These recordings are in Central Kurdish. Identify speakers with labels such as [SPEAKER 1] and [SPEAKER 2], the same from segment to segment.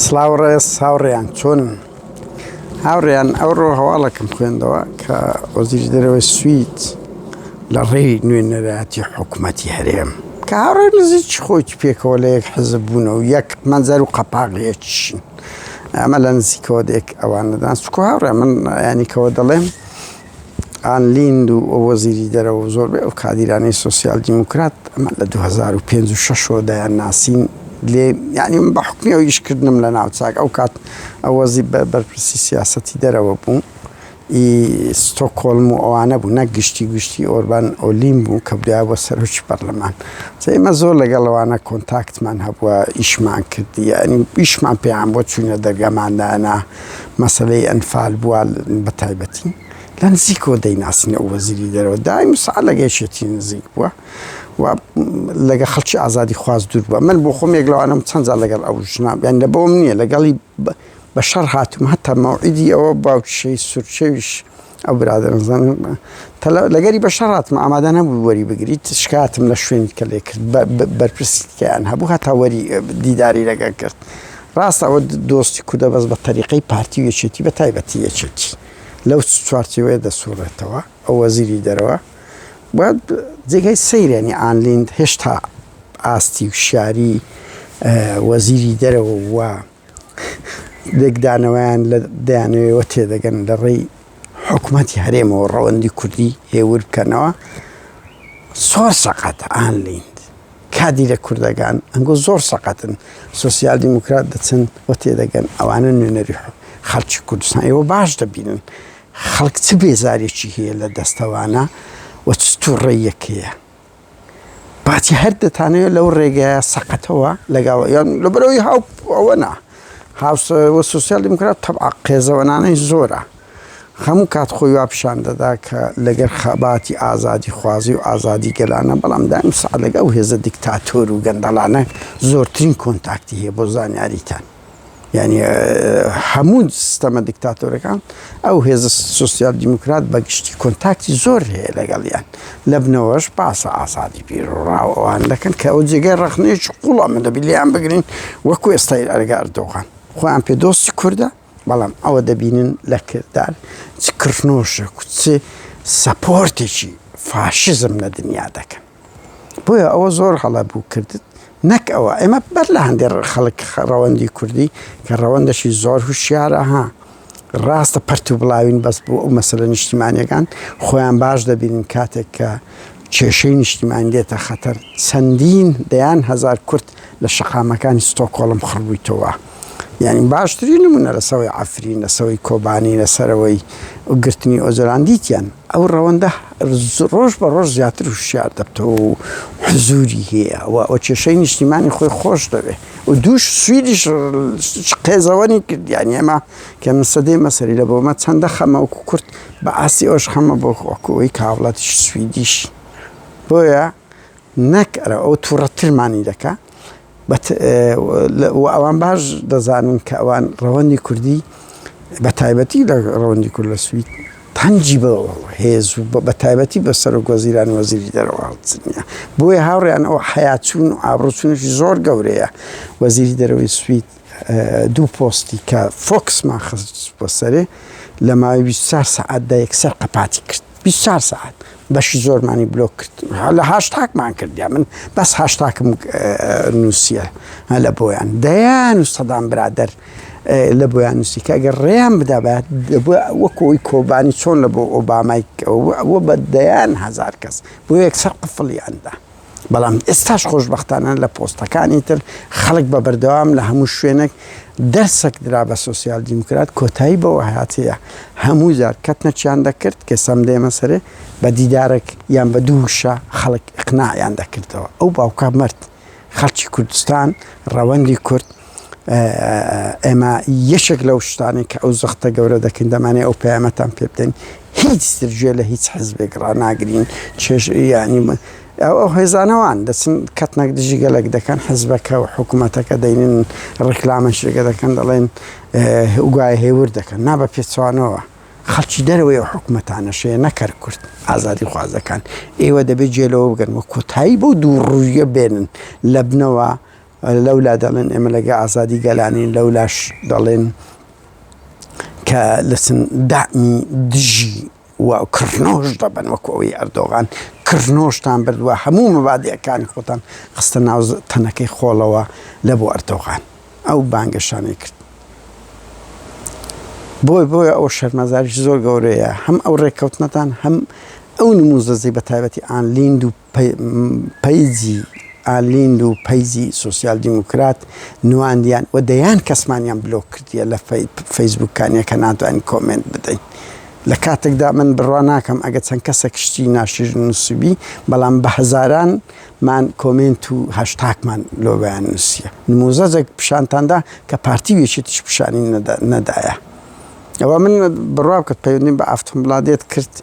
[SPEAKER 1] سلااوڕێز هاوڕێیان چۆنن؟ هاوڕێیان ئەوڕۆ هەواڵەکەم خوێندەوە کە وەزیری دەرەوەی سوید لە ڕێی نوێنەرایەتی حکوومەتی هەرێم کە هاوڕێ نزیک خۆی پێکەوە لە یەک حزب بوونەوە یەک مەنزەر و قەپاغیەکیشین ئەمە لە نزیکەوە دێک ئەوانەدان سوکۆ هاوڕێ من یانیکەوە دەڵێم ئان لیند و وەزیری دەرەوە زۆربەی ئەو کادیرانەی سۆسیال دیموکرات ئەمە لە 2005 دایان ناسین لێ یعنی من بە حکمی ئەو ئیشکردنم لە ناوچاک ئەو کات ئەو وەزیر بەرپرسی سیاسەتی دەرەوە بوو ستۆکۆلم و ئەوانە بوو نەک گشتی ئۆربان ئۆلیم بوو کە بریا بۆ سەرۆکی پەرلەمان ئێمە زۆر لەگەڵەوانە کۆنتاکتمان هەبووە ئیشمان کردی یعنی ئیشمان پێیان بۆ چوونە دەرگەماندانە مەسەلەی ئەنفال بووە بە تایبەتی لە نزیکەوە دەیناسینە ئەو وەزیری دەرەوە دایم سعات لەگەیشێتی نزیک بووە و لەگە خەڵکی ئازادی خواست دوور بووە من بۆ خۆم یەک لەوانم چەند جار لەگەڵ ئەو ژنا یان لە بۆم نییە لەگەڵی بە شەڕ هاتووم هەتا مەوعیدی ئەوە باوکشەی سورچەویش ئەو برادەرزان لەگەری بە شەڕ هاتم ئامادە نەبوو وەری بگریت شکایەتم لە شوێنی کە لێ کرد بەرپرسیتکەیان هەبوو هەتا وەری دیداری لەگەڵ کرد ڕاستە ئەوە دۆستی کوردە بەس بە تەریقەی پارتی و یەکێتی بە تایبەتی یەکێتی لەو چوارچێوەیە دەسوڕێتەوە ئەو وەزیری دەرەوە باید جێگای سەیرێنی ئانلیند هێشتا ئاستی و شاری وەزیری دەرەوە وە لێکدانەوەیان لە دەیانەوەیەوە تێدەگەن لە ڕێی حکوومەتی هەرێمەوە ڕەوەندی کوردی هێور بکەنەوە زۆر سەقەتە ئانلیند کادی لە کوردەکان ئەنگۆ زۆر سەقەتن سۆسیال دیموکرات دەچن وە تێدەگەن ئەوانە نوێنەری خەڵکی کوردستان ئێوە باش دەبینن خەڵک چ بێزارێکی هەیە لە دەستەوانە و چ تووڕێیەکەیە باتی هەر دەتانەوێت لەو ڕێگایە سەقەتەوە لەگەڵ یان لە بەرەوەی هاو ئەوەنا هاوسەوە سۆسیال دیموکرات تەبعا قێزەوەنانەی زۆرە هەموو کات خۆی وا پیشان دەدا کە لەگەر خەباتی ئازادی خوازی و ئازادی گەلانە بەڵام دایم سعات لەگە ئەو هێزە دیکتاتۆر و گەندەڵانە زۆرترین کۆنتاکتی هەیە بۆ زانیاریتان یعنی هەموو سیستەمە دیکتاتۆرەکان ئەو هێزە سۆسیال دیموکرات بە گشتی کۆنتاکتی زۆر هەیە لەگەڵیان لە بنەوەش باسە ئازادی بیرڕاوەوان دەکەن کە ئەو جێگای ڕەخنەیەکی قوڵە من دەبی لێیان بگرین وەکو ئێستای ئەرگا ئەردۆغان خۆیان پێ دۆستی کووردە بەڵام ئەوە دەبینن لە کردار چ کڕنۆشێک و چ سەپۆرتێکی فاشیزم لە دنیا دەکەن بۆیە ئەوە زۆر هەڵە بوو کردت نەک ئەوە ئێمە بەر لە هەندێک خەڵک ڕەوەندی کوردی کە ڕەوەندەشی زۆر هوشیارە ها ڕاستە پەرت و بڵاوین بەس بۆ ئەو مەسەلە نیشتیمانیەکان خۆیان باش دەبینن کاتێک کە کێشەی نیشتیمانی دێتە خەتەر چەندین دەیان هەزار کورد لە شەقامەکانی ستۆکۆڵم خڕبوویتەوە یعنی باشترین نمونە لەسەوەی عەفرین لەسەوەی کۆبانی لەسەرەوەی گرتنی ئۆزۆران دیتیان ئەو ڕەوەندە ڕۆژ بە ڕۆژ زیاتر هوشیار دەبتەوە و حزوری هەیە و کێشەی نیشتیمانی خۆی خۆش دەوێ و دووش سویدیش قێزەوەنی کرد یعنی ئێمە کە من سەدەی مەسەری لە بۆمە چەندە خەمە وەکو کورد بە ئاسی ئەوش خەمە بۆ وەکوەوەی کاوڵاتیش سویدیش بۆیە نەک ئەو تووڕەترمانی دەکات و ئەوان باش دەزانن کە ئەوان ڕەوەندی کوردی بە تایبەتی لە ڕەوەندی کورد لە سوید تەنجی بە هێز و بە تایبەتی بە سەرۆک وەزیران وەزیری دەرەوە هەڵچنیە بۆیە هاوڕێیان ئەو حیاچوون و ئابڕوچوونێکی زۆر گەورەیە وەزیری دەرەوەی سوید دوو پۆستی کە فۆکسمان خست بۆ سەرێ لە ماوەی 24 سەعاتدا یەکسەر قەپاتی کرد 24 سەعات بەشی زۆرمانی بلۆک کرد لە هاشتاگمان کردیا من بەس هاشتاگم نووسیە لە بۆیان دەیان و سەدان برادەر لە بۆیان نووسی کە ئەگەر ڕێیان بدا بێت وەکەوەی کۆبانی چۆن لە بۆ ئۆبامای ئەوە بە دەیان هەزار کەس بۆ یەکسەر قفڵیاندا بەڵام ئێستاش خۆشبەختانە لە پۆستەکانی تر خەڵک بە بەردەوام لە هەموو شوێنێک دەرسێک درا بە سۆسیال دیموکرات کۆتایی بەوە هاتەیە هەموو جار کەتنەچیان دەکرد کە سەمدەیمە سەرێ بە دیدارێک یان بە دووشە خەڵک ئقناعیان دەکردەوە ئەو باوکە مرد خەڵکی کوردستان ڕەوەندی کورد ئێمە یەشێک لەو شتانی کە ئەو زەختە گەورە دەکەین دەمانێت ئەو پەیامەتان پێ بدەین هیچ سترگوێ لە هیچ حزبێک ڕناگرین ینی ئەو هێزانەوان دەچن کەتنەک دژی گەلێک دەکەن حزبەکە و حکوومەتەکە دەینن ڕێکلامەشێکە دەکەن دەڵێن ئوگای هێور دەکەن نابە پێچوانەوە خەڵکی دەرەوەی ئەو حکوومەتانەشەیە نەکەر کورد ئازادی خوازەکان ئێوە دەبێت جێلەوە بگەن و کۆتایی بۆ دوو ڕوویە بێنن لە بنەوە لولا دەڵێن ئێمە لەگە ئازادی گەلانین لەولاش دەڵێن کە لەسن دامی دژی و کڕنۆش دەبن وەکو ئەوەی ئەردۆغان کڕنۆشتان بردووە هەموو مەبادیەکانی خۆتان خستە ناو تەنەکەی خۆڵەوە لە بۆ ئەردۆغان ئەو بانگەشانەی کرد بۆیە ئەو شەرمەزاریش زۆر گەورەیە هەم ئەو ڕێککەوتنەتان هەم ئەو نموزەزەی بە تایبەتی ئانلیند و پەیجی ئالین و پەیزی سوسیال دیموکرات نواندیان و دەیان کەسمانیان بلۆک کردیە لە فەیسبوکانیە کە ناتوانین کۆمنت بدەین لە کاتێکدا من بڕوا ناکەم ئەگە چەند کەسێک شتی ناشر نووسبی بەڵام بە هەزارانمان کۆمنت و هەشتاگمان لۆبیان نووسیە نموزەجێک پیشانتاندا کە پارتیوێکی تش پیشانی نەدایە ئەوە من بڕوا بکەت پەیوەندیم بە ئافتۆن بڵادێت کرد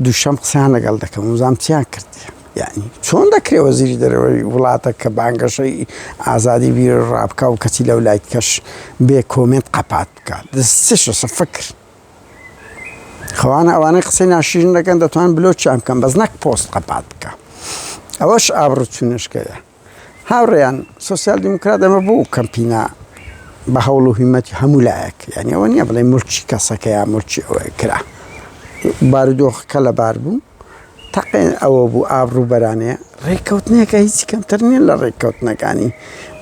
[SPEAKER 1] دووشەم قسەیان لەگەڵ دەکەم وزام چیان کردیە یعنی چۆن دەکرێت وەزیری دەرەوەی وڵاتە کە بانگەشەی ئازادی بیر ڕابکە و کەسی لەو لای کەش بێ کۆمنت قەپات بکات دەستێشە فکر خەوانە ئەوانەی قسەی ناشرین دەکەن دەتوان بلۆچیان بکەن بەس نەک پۆست قەپات بکە ئەوەش ئابڕوچوونشکەیە هاوڕێیان سوسیال دیموکرات ئەمە بۆ کەمپینە بە هەوڵ و هیمەتی هەموو لایەک یعنی ئەوە نییە بڵێ ملکی کەسەکە یا ملکی ئەوەی کرا بارودۆخەکە لە بار بوو تەقێن ئەوە بوو ئابڕوو بەرانەیە ڕێککەوتنەکە هیچی کەمتر نیە لە ڕێککەوتنەکانی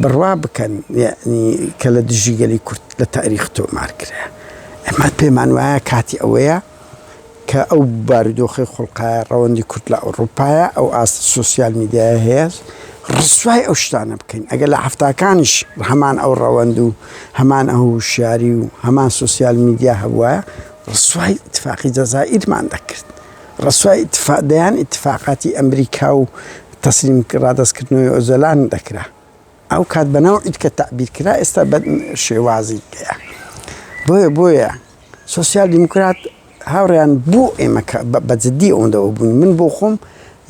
[SPEAKER 1] بڕوا بکەن یعنی کە لە دژی گەلی کورد لە تاریخ تۆمارکرێ ئەمە پێمان وایە کاتی ئەوەیە کە ئەو بارودۆخی خوڵقایە ڕەوەندی کورد لە ئەوروپایە ئەو ئاست سوسیال میدیای هەیە ڕسوای ئەو شتانە بکەین ئەگەر لە هەفتاکانیش هەمان ئەو ڕەوەند و هەمان ئەو شیاری و هەمان سوسیال میدیا هەبوایە ڕسوای اتفاقی جەزائیرمان دەکرد ڕسوای دەیان ئیتفاقاتی ئەمریکا و تەسلیم ڕادەستکردنەوەی ئۆزەلان دەکرا ئەو کات بەناوعیت کە تەعبیرکرا ئێستا بە شێوازی کەیە بۆیە سوسیال دیموکرات هاوڕێیان بۆ ئێمە بەجددی ئەوەندەوە بوون من بۆ خۆم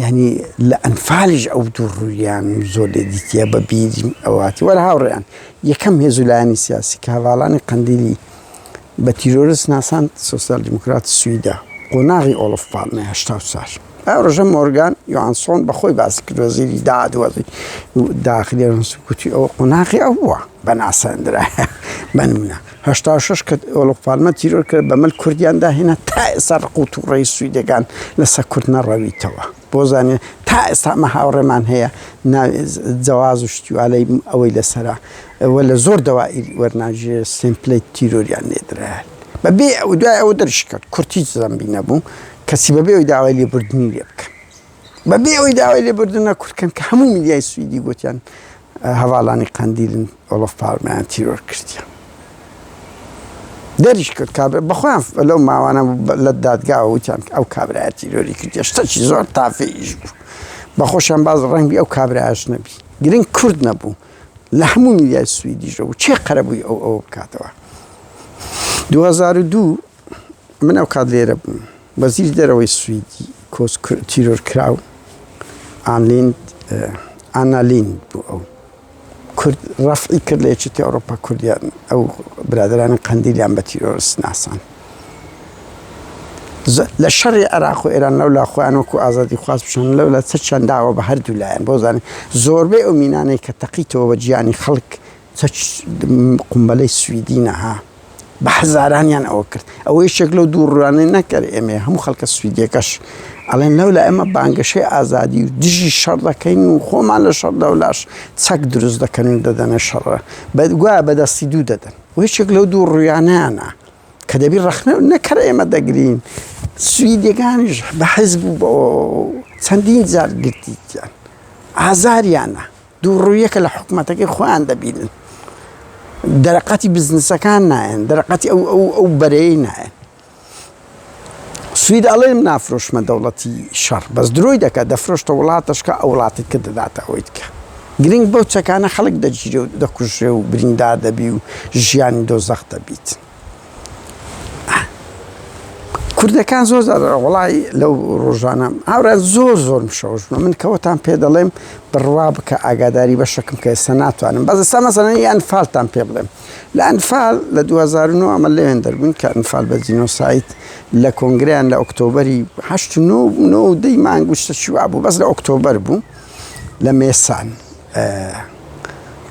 [SPEAKER 1] یعنی لە ئەنفالیش ئەو دووڕوویان زۆر لێ دیتیە بە بیری ئەوواتی وەرە هاوڕێیان یەکەم هێزولایانی سیاسی کە هەواڵانی قەندیلی بە تیرۆریست ناسان سوسیال دیموکرات سویدا قۆناغی ئۆڵف پاڵمێ 84 ئەو ڕژە مۆرگان یۆهانسۆن بەخۆی باس کرد وەزیری دادوەزی داخلی ڕنسوکوتی ئەوە قۆناغی ئەو بووە بە ناسەندرایە بەنمونە 86 کە ئۆڵف پاڵمە تیرۆر کرد بە مەل کوردیان داهێنا تا ئێستا ڕق و تووڕەی سویدەکان لەسەر کورد نەڕەویتەوە بۆ زانێ تا ئێستا ئەمە هاوڕێمان هەیە جەواز و شتیوالەی ئەوەی لەسەرا ئەوە لە زۆر دەوائری وەرناژێ سمپلەی تیرۆریان لێدرایە بەبێ ئەو دوای ئەوە دەرش کرد کورتی زەمبی نەبوو کەسی بەبێ ئەوی داوای لێبوردنی لێ بکەن بەبێ ئەوی داوای لێبوردنە کوردکەن کە هەموو میدیای سویدی گوتیان هەواڵانی قەندیلن ئۆڵف پاڵمەیان تیرۆر کردیان دەریش کرد کابرا بەخۆیان لەو ماوانە لە دادگاوە وتیان ئەو کابرایە تیرۆری کردی شتێکی زۆر تافێیش بوو بەخۆشیان باز ڕەنگبی ئەو کابرایەش نەبی گرنگ کورد نەبوو لە هەموو میدیای سویدیژە و چێ قەرەبووی ئەو بکاتەوە 2002 من ئەو کات لێرە بووم وەزیری دەرەوەی سویدی کۆس تیرۆر کراو ئانالیند بوو ئەو کورد ڕەفعی کرد لە یەکێتی ئەوڕۆپا کوردیان ئەو برادرانی قەندیلیان بە تیرۆریست ناسان لە شەڕی عێراق و ئێران لەولا خۆیان وەکو ئازادی خواست بشان لەولا چەند داوە بە هەردوو لایەن بۆ زانێ زۆربەی ئەو مینانەی کە تەقیتەوە بە گیانی خەڵک قومبەلەی سویدی نەها بە حەزارانیان ئەوە کرد ئەوە یەکێک لەو دووڕوانەی نەکرد ئێمە هەموو خەڵکە سویدیەکەش ئەڵێن لەولا ئێمە بانگەشەی ئازادی و دژی شەڕ دەکەین و خۆمان لە شەڕ لەولاش چەک دروست دەکەن و دەدەنە شەڕە گوایە بەدەستی دوو دەدەن و یەکێک لەو دووڕوانیانە کە دەبی ڕەخنە نەکەر ئێمە دەگرین سویدیەکانیش بە حیز بوو بۆ چەندین جار گرتییان ئازاریانە دووڕوویەکە لە حکومەتەکەی خۆیان دەبینن دەرەقەتی بزنسەکان نایەن دەرەقەتی ئەو بەرەیەی نایەن سوید ئەڵێم نافرۆشمە دەوڵەتی شەڕ بەس درۆی دەکات دەفرۆشتە وڵاتەشکە ئەو وڵاتت کە دەداتە ئەوەی بکە گرنگ بەو چەکانە خەڵک دەگیرێ و دەکوژێ و بریندار دەبی و ژیانی دۆزەخ دەبیت کوردەکان زۆر وڵی لەو ڕۆژانە هاورە زۆر مشەوش من کەوتان پێ دەڵێم بڕوا بکە ئاگاداری بەشەکەم کە ئێستا ناتوانم بەس ئێستا مەسەڵەن ئەنفالتان پێ بڵێم لە ئەنفال لە 2009 ئەمە لێوێن دەربوون کە ئەنفال بە جینۆسایت لە کۆنگریان لە ئۆکتۆبەری 8 مانگ شتێکی وا بوو بەس لە ئۆکتۆبەر بوو لە مێسان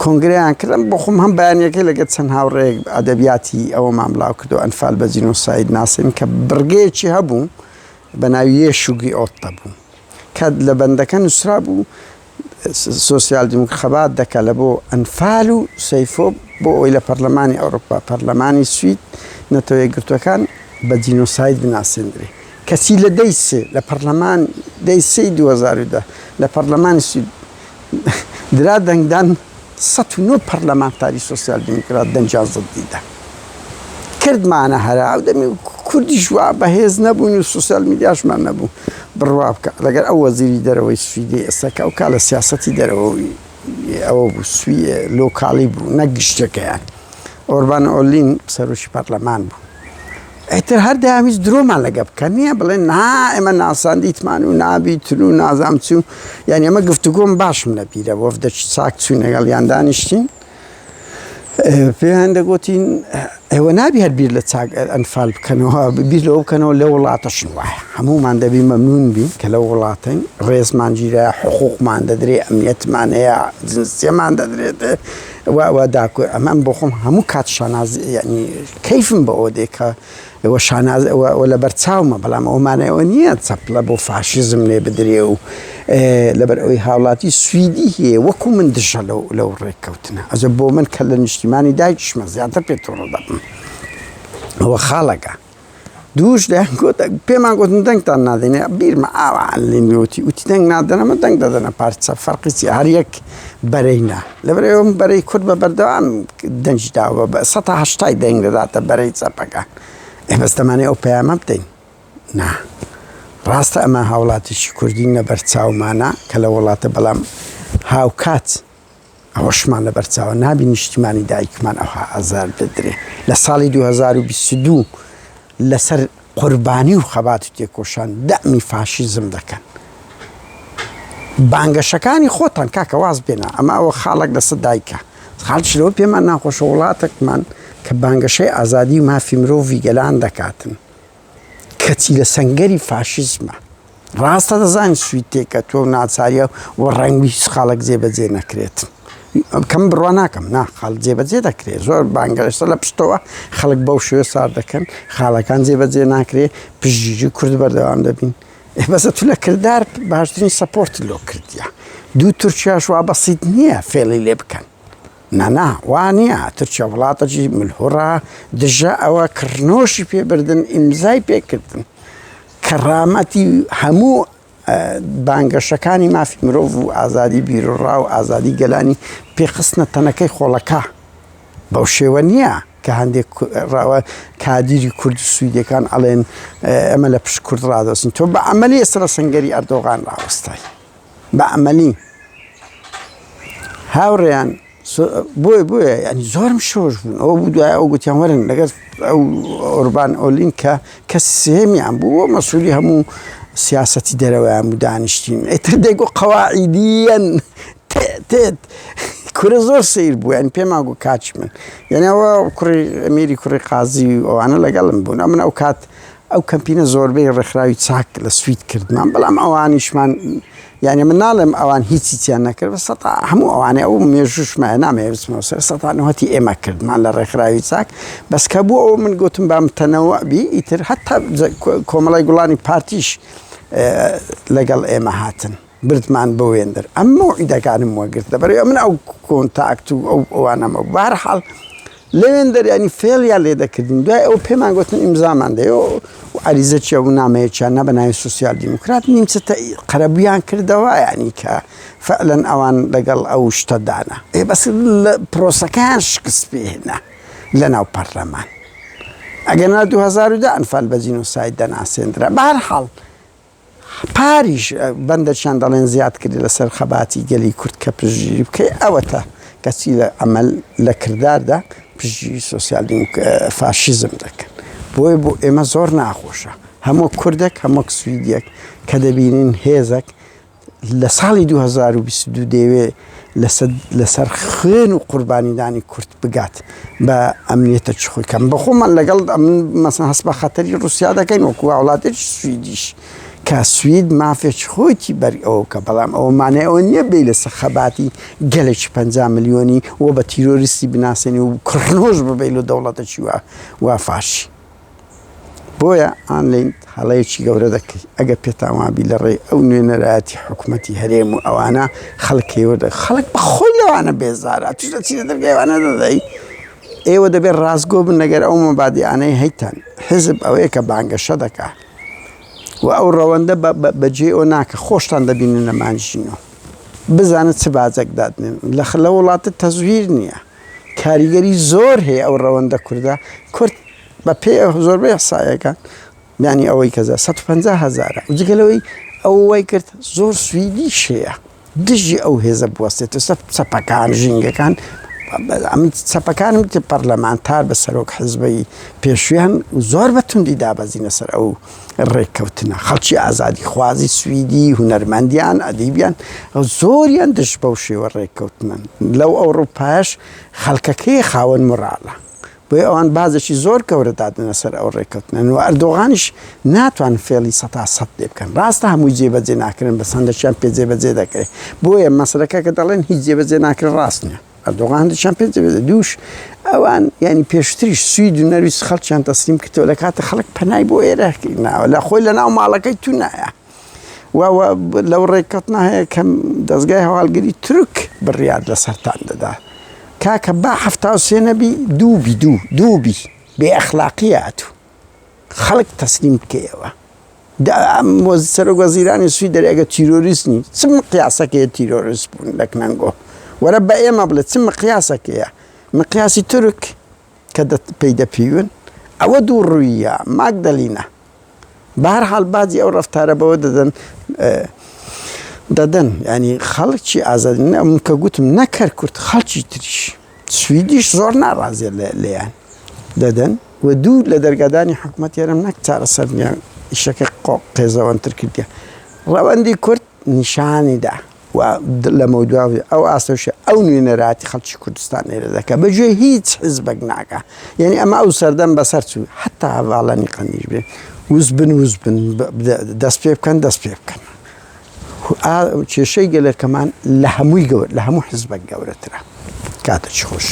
[SPEAKER 1] کۆنگریان کردم بۆ خۆم هەم بەیانیەکەی لەگەڵ چەند هاوڕێک ئەدەبیاتی ئەوەمان بڵاو کردو ئەنفال بە جینۆساید ناسن کە بڕگەیەکی هەبوو بە ناوی یێشوگی ئۆتە بوو کە لە بەندەکە نووسرا بوو سۆسیال دیموکرات خەبات دەکا لە بۆ ئەنفال و سەیفۆ بۆ ئەوی لە پەرلەمانی ئەوروپا پەرلەمانی سوید نەتەوە یەکگرتووەکان بە جینۆساید بناسێنرێ کەسی لە دەی سێ لە پەرلەمان دەی سێی 2010 لە پەرلەمانی سوید درا دەنگدان 109 پەرلەمانتاری سۆسیال دیموکرات دەنجیان زەدیدا کردمانە هەرا ئەو دەمی کوردیش وا بەهێز نەبوون و سۆسیال میدیاشمان نەبوو بڕوا بکە لەگەر ئەو وەزیری دەرەوەی سویدی ئێستاکە ئەو کا لە سیاسەتی دەرەوەی ئەوە بوو سوی لۆکاڵی بوو نەک گشتەکەیان ئۆربان ئۆلین سەرۆکی پەرلەمان بوو ئەیتر هەر دەیاویست درۆمان لەگە بکە نییە بڵێن نا ئێمە ناساندیتمان و نابیتر و نازام چوو یعنی ئەمە گفتوگۆم باشم لەبیرە وەفدەی چاک چووی لەگەڵیان دانیشتین پێیان دەگوتین ئێوە نابی هەر بیر لە چاک ئەنفال بکەنەوە بیر لەوە بکەنەوە لە وڵاتەشن وایە هەمومان دەبی مەمنون بین کە لە وڵاتین ڕێزمان گیرە حقوقمان دەدرێ ئەمنیەتمان هەیە جنسیەمان دەدرێت وا داکو ئەمەم بۆ خۆم هەموو کات شانازی یعنی کەیفم بە ئەوە دێ کە ئەوە شاناز ئەوە لە بەرچاومە بەڵام ئەومانەوە نییە چەپلە بۆ فاشیزم لێ بدرێ و لەبەر ئەوەی هاوڵاتی سویدی هەیە وەکو من دژە لەو ڕێککەوتنە ئەجە بۆ من کە لە نیشتیمانی دایکیشمە زیاتر پێتۆڕە دەبم ئەوە خاڵەکە دووش دەیان گوتە پێمان گوتن دەنگتان نادەنێ بیرمە ئاوان لێنوتی وتی دەنگ نادەنەمە دەنگ دەدەنە پارچە فەرقیچی هەر یەک بەرەینا لەبەر ئەوم بەرەی کورد بە بەردەوام دەنجی داوە بە 180 دەنگ دەداتە بەرەی چەپەکان ئێبەستەمانێ ئەو پەیامە بدەین نا ڕاستە ئەمە هاوڵاتیشی کوردی نەبەرچاومانە کە لە وڵاتە بەڵام هاوکات ئەوەشمان لە بەرچاوە نابی نیشتیمانی دایکمان ئەوها ئازار بدرێ لە ساڵی 2022 لەسەر قوربانی و خەبات و تێکۆشان دەمی فاشیزم دەکەن بانگەشەکانی خۆتان کاکە واز بێنە ئەمە ئەوە خاڵک لەسەر دایکە خاڵشلەوە پێمان ناخۆشە وڵاتێکمان کە بانگەشەی ئازادی و مافی مرۆڤی گەلان دەکاتن کەچی لە سەنگەری فاشیزمە ڕاستە دەزانین سوید تێکە تۆ ناچاریە و ڕەنگی خاڵک جێبەجێ نەکرێت کەم بڕوا ناکەم نا خاڵ جێبەجێ دەکرێت زۆر بانگەشتە لە پشتەوە خەڵک بەو شوێ سار دەکەن خاڵەکان جێبەجێ ناکرێت پشتگیری کورد بەردەوام دەبین بەسە تو لە کردار باشترین سەپۆرت لۆ کردیە دوو تورکیاش وا بەسیت نییە فێڵی لێ بکەن نانا وانە ترکیە وڵاتەی ملهوڕا دژە ئەوە کڕنۆشی پێبردن ئیمزای پێکردن کەڕامەتی هەموو بانگەشەکانی مافی مرۆڤ و ئازادی بیرڕا و ئازادی گەلانی پێخستنە تەنەکەی خۆڵەکە بەو شێوە نییە کە هەندێک ڕاوە کادیری کورد و سویدەکان ئەڵێن ئەمە لە پشت کورد ڕادۆستین تۆ بە ئەمەلی ئێستا لە سەنگەری ئەردۆغان ڕاوەستای بە ئەمەلی هاوڕێیان بۆیە ینی زۆرم شۆش بوون ئەوە بوو دوای ئەو گوتیان وەرن لەگەر ئەو ئۆربان ئۆلین کە کەس سێمیان بوو مەسئولی هەموو سیاسەتی دەرەوەیان بوو دانیشتین ئیتر دەیگو قەواعیدیەن تێت کورە زۆر سیر بوو یان پێمان گوو کاچ من یعنی ئەوە کوڕی ئەمیری کوڕی قازی و ئەوانە لەگەڵم بوون ئەمن ئەو کات ئەو کەمپینە زۆربەی ڕێکخراوی چاک لە سوید کردمان بەڵام ئەوانیشمان یعنی من ناڵێم ئەوان هیچی چیان نەکرد بە سەتا هەموو ئەوانەیە ئەو مێژوشمایە نامەوێتمەوە سەر سەتانەوەتی ئێمە کردمان لە ڕێکخراوی چاک بەس کە بوو ئەوە من گوتم بام تەنەوە بی ئیتر هەتا کۆمەڵای گوڵانی پارتیش لەگەڵ ئێمە هاتن بردمان بە وێندر ئەمە ئیدەکانم وەگرت دەبەرەوە من ئەو کۆنتاکت و ئەو ئەوانەمە بەهەرحاڵ لەوێندەر ینی فێڵیان لێ دەکردین دوای ئەو پێمان گوتن ئیمزامان دەیەوە عریزەچە و نامەیەکیان نە بە ناوی سۆسیال دیموکرات نیمچەتە قەرەبویان کردەوە ینی کە فعلەن ئەوان لەگەڵ ئەو شتەدانە بەس لە پرۆسەکەیان شکست پێهێنا لە ناو پەرلەمان ئەگەنا 2010 ئەنفال بە جینۆساید دەناسێنرا بەهەرحاڵ پاریش بەندەرچیان دەڵێن زیاد کردی لەسەر خەباتی گەلی کورد کە پشتگیری بکەی ئەوەتە کەچی لە ئەمەل لە کرداردا پشتگیری سۆسیال فاشیزم دەکەن بۆیە بۆ ئێمە زۆر ناخۆشە هەموو کوردێک هەموو سویدێک کە دەبینین هێزێک لە ساڵی 2022 دەیەوێ لەسەر خوێن و قوربانیدانی کورد بگات بە ئەمنیەتە چ خۆی کەم بەخۆمان لەگەڵ مەسەن هەست بە خەتەری رووسیا دەکەین وەکو وڵاتێکی سویدیش کە سوید مافێک خۆیتی بەر ئەوە کە بەڵام ئەوە مانای ئەوە نییە بێ لە سەخەباتی گەلێکی 50 ملیۆنی وە بە تیرۆریستی بناسێنی و کڕنۆژ ببیل و دەوڵەتەکی وا فاشی بۆیە ئانلین هەڵەیەکی گەورە دەکەی ئەگە پێتاوابی لە ڕێی ئەو نوێنەرایەتی حکوومەتی هەرێم و ئەوانە خەڵکێوەدە خەڵک بەخۆی لەوانە بێزارە توش لە چی لە دەرگایوانە دەدەی ئێوە دەبێت ڕاستگۆ بن لەگەر ئەو مەبادیانەی هەیتان حزب ئەوەیە کە بانگەشە دەکا و ئەو ڕەوەندە بەجێ ئەو ناکە خۆشتان دەبینن لەمانژینەوە بزانت چ باجێک دادنێن لە وڵاتە تەزویر نییە کاریگەری زۆر هەیە ئەو ڕەوەندە کوردە کورد بە پێ زۆربەی حسایەکان یانی ئەوەی کەزە 150,000 و جگەلەوەی ئەوەی کرد زۆر سویدی شەیە دژی ئەو هێزە بوەستێت سەپەکان ژینگەکان سەپەکانم پەرلەمانتار بە سەرۆک حزبەی پێشویان زۆر بەتوندی دابەزینە سەر ئەو ڕێککەوتنە خەڵکی ئازادی خوازی سویدی هونەرمەندیان ئەدیبیان زۆریان دش بەو شێوە ڕێککەوتنن لەو ئەوڕۆپاش خەڵکەکەی خاوەن مڕاڵە بۆی ئەوان بازێکی زۆر گەورە دادنە سەر ئەو ڕێککەوتنن و ئەردۆغانیش ناتوان فێڵی 100% لێ بکەن ڕاستە هەمووی جێبەجێ ناکردن بە سەندەشیان پێ جێبەجێ دەکرێت بۆیە مەسەلەکە کە دەڵێن هیچ جێبەجێ ناکرد ڕاست نییە ئەردۆغان هەندێکیان پێ جێبەجێ دووش ئەوان ینی پێشتریش سوید و نەرویست خەڵکیان تەسلیم کردەوە لە کاتە خەڵک پەنای بۆ ئێرەکردناوە لە خۆی لە ناو ماڵەکەی تو نایە لەو ڕێککەوتنە هەیە کەم دەستگای هەواڵگەری تورک بڕیار لەسەرتان دەدا کاکە با 73 نەبی دووبی بێ ئەخلاقی هاتوو خەڵک تەسلیم بکەیەوە سەرۆک وەزیرانی سوید دەرێگە تیرۆریستنی چ مقیاسەکەیە تیرۆریست بوون لە کنەنگۆ وەرە بە ئێمە بڵێت چ مقیاسەکەیە مقیاسی تورک کە پێی دەپیون ئەوە دوو ڕوویە ماگدەلینە بەهەرحاڵ بازی ئەو ڕەفتارە بەوە دەدەن ینی خەڵکی ئازادی ئەم کە گوتم نەکەر کورد خەڵکی تریش سویدیش زۆر ناڕازێ لێیان دەدەن و دوو لە دەرگادانی حکوومەت یارم نەک چارەسەر نییە ئیشەکە قێزەوەنتر کردیە ڕەوەندی کورد نیشانیدا و لە مەوداوی ئەو ئاسۆشە ئەو نوێنەراتی خەڵکی کوردستان لێرە دەکە بەگوێ هیچ حزبێک ناکە یعنی ئەمە ئەو سەردەم بەسەر چوو حتا هەواڵەنی قەنیش بێ وز بن دەست پێ بکەن کێشەی گەلەکەمان لە هەمووی گەور لە هەموو حزبێک گەورەترە کاتەی خۆش